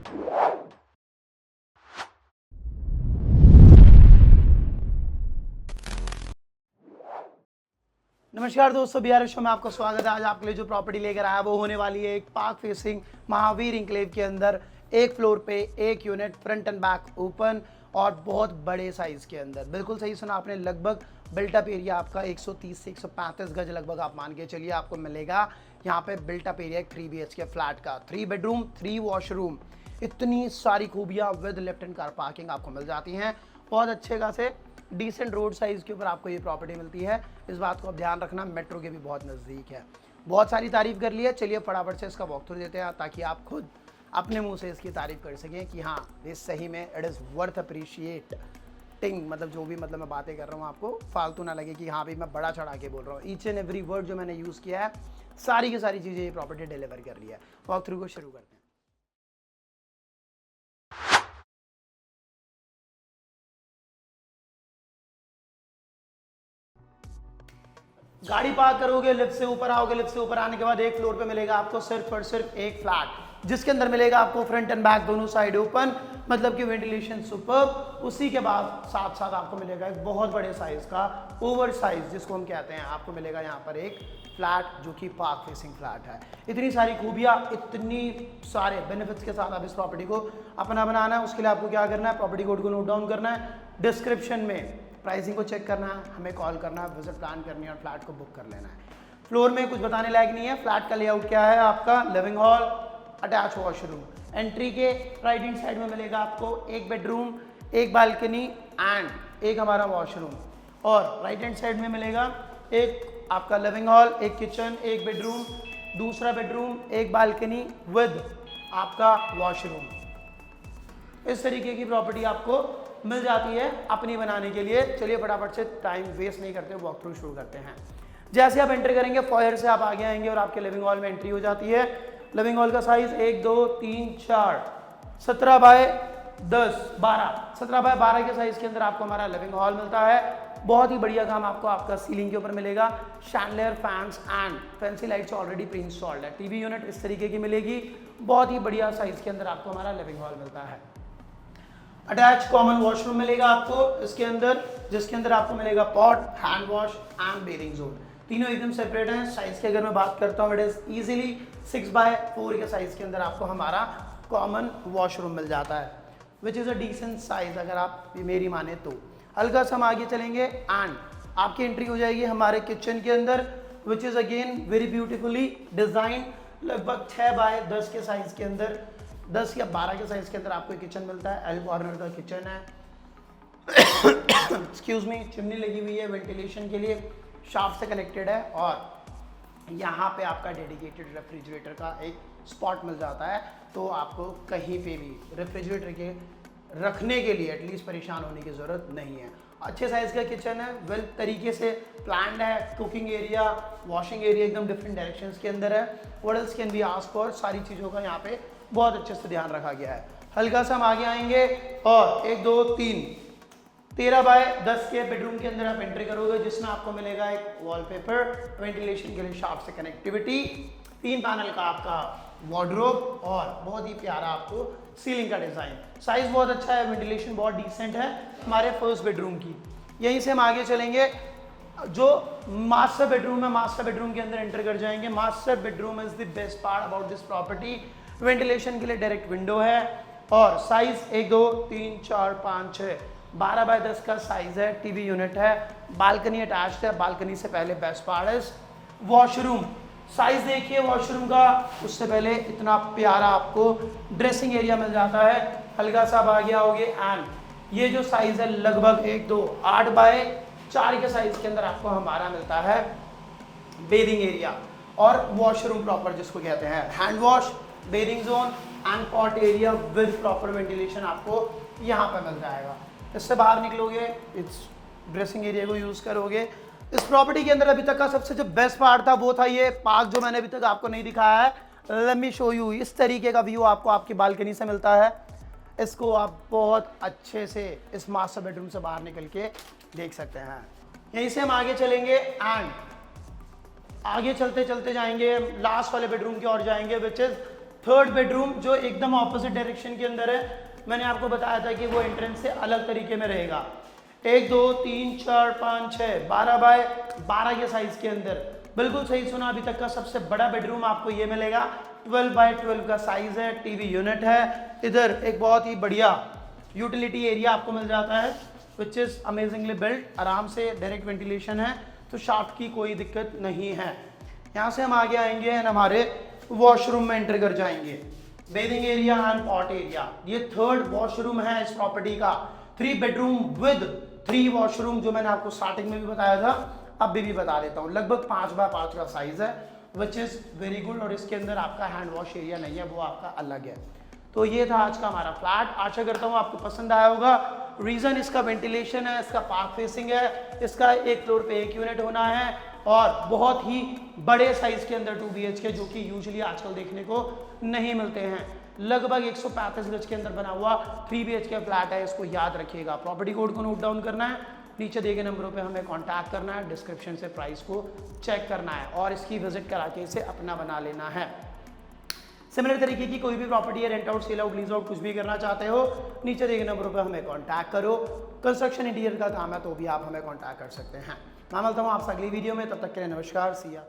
नमस्कार दोस्तों, BR show में आपका स्वागत है। आज आपके लिए जो प्रॉपर्टी लेकर आया वो होने वाली है एक पार्क फेसिंग महावीर इंक्लेव के अंदर, एक फ्लोर पे एक unit, front end back open और बहुत बड़े साइज के अंदर। बिल्कुल सही सुना आपने, लगभग बिल्टअप एरिया आपका 130 से 135 गज लगभग आप मान के चलिए आपको मिलेगा। यहाँ पे बिल्टअप एरिया एक 3 BHK फ्लैट का, 3 बेडरूम 3 वॉशरूम, इतनी सारी खूबियाँ with lift and car parking आपको मिल जाती हैं। बहुत अच्छे खासे डिसेंट रोड साइज के ऊपर आपको ये प्रॉपर्टी मिलती है। इस बात को आप ध्यान रखना, मेट्रो के भी बहुत नज़दीक है। बहुत सारी तारीफ कर ली है, चलिए फटाफट से इसका वॉक थ्रू देते हैं ताकि आप खुद अपने मुंह से इसकी तारीफ कर सकें कि हाँ ये सही में इट इज़ वर्थ अप्रिशिएटिंग। मतलब जो भी मतलब मैं बातें कर रहा हूँ आपको फालतू ना लगे कि हाँ भाई मैं बड़ा चढ़ा के बोल रहा हूँ। ईच एंड एवरी वर्ड जो मैंने यूज़ किया है, सारी की सारी चीज़ें ये प्रॉपर्टी डिलीवर कर रही है। वॉक थ्रू को शुरू करते हैं। गाड़ी पार्क करोगे, लिफ्ट से ऊपर आओगे, लिफ्ट से ऊपर आने के बाद एक फ्लोर पे मिलेगा आपको सिर्फ और सिर्फ एक फ्लैट, जिसके अंदर मिलेगा आपको फ्रंट एंड बैक दोनों साइड ओपन, मतलब कि वेंटिलेशन सुपर्ब। उसी के बाद साथ साथ आपको मिलेगा एक बहुत बड़े साइज का ओवर साइज जिसको हम कहते हैं, आपको मिलेगा यहाँ पर एक फ्लैट जो कि पार्क फेसिंग फ्लैट है। इतनी सारी खूबियाँ, इतनी सारे बेनिफिट्स के साथ आप इस प्रॉपर्टी को अपना बनाना है। उसके लिए आपको क्या करना है, प्रॉपर्टी कोड को नोट डाउन करना है, डिस्क्रिप्शन में प्राइसिंग को चेक करना है, हमें कॉल करना है, विजिट प्लान करनी है और फ्लैट को बुक कर लेना है। फ्लोर में कुछ बताने लायक नहीं है। फ्लैट का लेआउट क्या है आपका, living hall, attach washroom, entry के राइट हैंड साइड में मिलेगा आपको एक बेडरूम, एक बालकनी एंड एक हमारा वॉशरूम, और राइट हैंड साइड में मिलेगा एक आपका लिविंग हॉल, एक किचन, एक बेडरूम, दूसरा बेडरूम, एक बालकनी विद आपका वॉशरूम। इस तरीके की प्रॉपर्टी आपको मिल जाती है अपनी बनाने के लिए। चलिए फटाफट से टाइम वेस्ट नहीं करते, वॉक थ्रू शुरू करते हैं। जैसे आप एंटर करेंगे फॉयर से आप आगे आएंगे और आपके लिविंग हॉल में एंट्री हो जाती है। लिविंग हॉल का साइज 1 2 3 4 17 बाय 10 12 17 बाय 12 के साइज के अंदर आपको हमारा लिविंग हॉल मिलता है। बहुत ही बढ़िया काम आपको आपका सीलिंग के ऊपर मिलेगा, chandelier fans and fancy lights already pre installed है। टीवी यूनिट इस तरीके की मिलेगी, बहुत ही बढ़िया साइज के अंदर आपको हमारा लिविंग हॉल मिलता है। अटैच कॉमन वॉशरूम मिलेगा आपको इसके अंदर, जिसके अंदर आपको मिलेगा pot, hand wash and bathing zone. तीनों एकदम सेपरेट हैं। साइज की अगर मैं बात करता हूँ, इट इज इजीली 6 बाय 4 के साइज के अंदर आपको हमारा कॉमन वॉशरूम मिल जाता है, which is a decent size अगर आप मेरी माने तो। हल्का सा हम आगे चलेंगे एंड आपकी एंट्री हो जाएगी हमारे किचन के अंदर, which is again very beautifully design, लगभग 6 बाय 10 के साइज के अंदर, 10 या 12 के साइज के अंदर आपको किचन मिलता है। एल कॉर्नर का किचन है, एक्सक्यूज मी, चिमनी लगी हुई है वेंटिलेशन के लिए, शाफ्ट से कनेक्टेड है, और यहाँ पे आपका डेडिकेटेड रेफ्रिजरेटर का एक स्पॉट मिल जाता है। तो आपको कहीं पे भी रेफ्रिजरेटर के रखने के लिए एटलीस्ट परेशान होने की ज़रूरत नहीं है। अच्छे साइज़ का किचन है, वेल तरीके से प्लान्ड है। कुकिंग एरिया, वॉशिंग एरिया एकदम डिफरेंट डायरेक्शंस के अंदर है। What else can be asked for, सारी चीज़ों का यहाँ पे बहुत अच्छे से ध्यान रखा गया है। हल्का सा हम आगे आएंगे और 1 2 3 13 बाय 10 के बेडरूम के अंदर आप एंट्री करोगे, जिसमें आपको मिलेगा एक वॉलपेपर, वेंटिलेशन के लिए शाफ्ट से कनेक्टिविटी, 3 पैनल का आपका वार्डरोब और बहुत ही प्यारा आपको सीलिंग का डिजाइन। साइज बहुत अच्छा है, वेंटिलेशन बहुत डिसेंट है हमारे फर्स्ट बेडरूम की। यहीं से हम आगे चलेंगे, जो मास्टर बेडरूम है, मास्टर बेडरूम के अंदर एंटर कर जाएंगे। Master bedroom is the best part about this property. Ventilation के लिए डायरेक्ट विंडो है और साइज 1 2 3 4 5 6 12 बाय 10 का साइज है। टीवी यूनिट है, बालकनी अटैच्ड है। बालकनी से पहले best part is washroom. Size देखिए वॉशरूम का, उससे पहले इतना प्यारा आपको ड्रेसिंग एरिया मिल जाता है। हल्का सा आगे आओगे एंड ये जो साइज है लगभग 1 2 8 बाय 4 के साइज के अंदर आपको हमारा मिलता है बेदिंग एरिया और वॉशरूम प्रॉपर जिसको कहते हैं, hand wash, bathing zone and pot area with proper ventilation आपको यहाँ पे मिल जाएगा। इससे बाहर निकलोगे, इस ड्रेसिंग एरिया को यूज करोगे। इस प्रॉपर्टी के अंदर अभी तक का सबसे जो बेस्ट पार्ट था वो था ये पार्क, जो मैंने अभी तक आपको नहीं दिखाया है। Let me show you. इस तरीके का व्यू आपको आपकी बालकनी से मिलता है। इसको आप बहुत अच्छे से इस मास्टर बेडरूम से बाहर निकल के देख सकते हैं। यहीं से हम आगे चलेंगे एंड आगे चलते चलते जाएंगे, लास्ट वाले बेडरूम की ओर जाएंगे, विच इज थर्ड बेडरूम जो एकदम ऑपोजिट डायरेक्शन के अंदर है, मैंने आपको बताया था कि वो एंट्रेंस से अलग तरीके में रहेगा। 1 2 3 4 5 6 12 बाय 12 के साइज के अंदर, बिल्कुल सही सुना, अभी तक का सबसे बड़ा बेडरूम आपको ये मिलेगा। 12 बाय 12 का साइज है, टीवी यूनिट है, इधर एक बहुत ही बढ़िया यूटिलिटी एरिया आपको मिल जाता है विच इज अमेजिंगली बिल्ट, आराम से डायरेक्ट वेंटिलेशन है, तो शाफ्ट की कोई दिक्कत नहीं है। यहाँ से हम आगे आएंगे एंड हमारे वॉशरूम में एंटर कर जाएंगे। Bathing area and pot area, ये थर्ड वॉशरूम है इस प्रॉपर्टी का। 3 बेडरूम विद 3 वॉशरूम, जो मैंने आपको स्टार्टिंग में भी बताया था, अब भी बता देता हूँ। लगभग 5 बाय 5 का साइज है विच इज वेरी गुड, और इसके अंदर आपका हैंड वॉश एरिया नहीं है, वो आपका अलग है। तो ये था आज का हमारा फ्लैट, आशा करता हूँ आपको पसंद आया होगा। रीजन इसका वेंटिलेशन है, इसका पार्क फेसिंग है, इसका एक फ्लोर पे एक यूनिट होना है, और बहुत ही बड़े साइज के अंदर 2 BHK, जो कि यूजुअली आजकल देखने को नहीं मिलते हैं। लगभग 135 गज के अंदर बना हुआ 3 BHK फ्लैट है, इसको याद रखिएगा। प्रॉपर्टी कोड को नोट डाउन करना है, नीचे दिए गए नंबरों पे हमें कांटेक्ट करना है, डिस्क्रिप्शन से प्राइस को चेक करना है और इसकी विजिट करा के इसे अपना बना लेना है। सिमिलर तरीके की कोई भी प्रॉपर्टी है, rent out, sell out, lease out, कुछ भी करना चाहते हो, नीचे दिए गए नंबरों पे हमें कांटेक्ट करो। कंस्ट्रक्शन इंटीरियर का काम है तो भी आप हमें कांटेक्ट कर सकते हैं। मैं मिलता हूँ आपसे अगली वीडियो में, तब तक के लिए नमस्कार, सिया।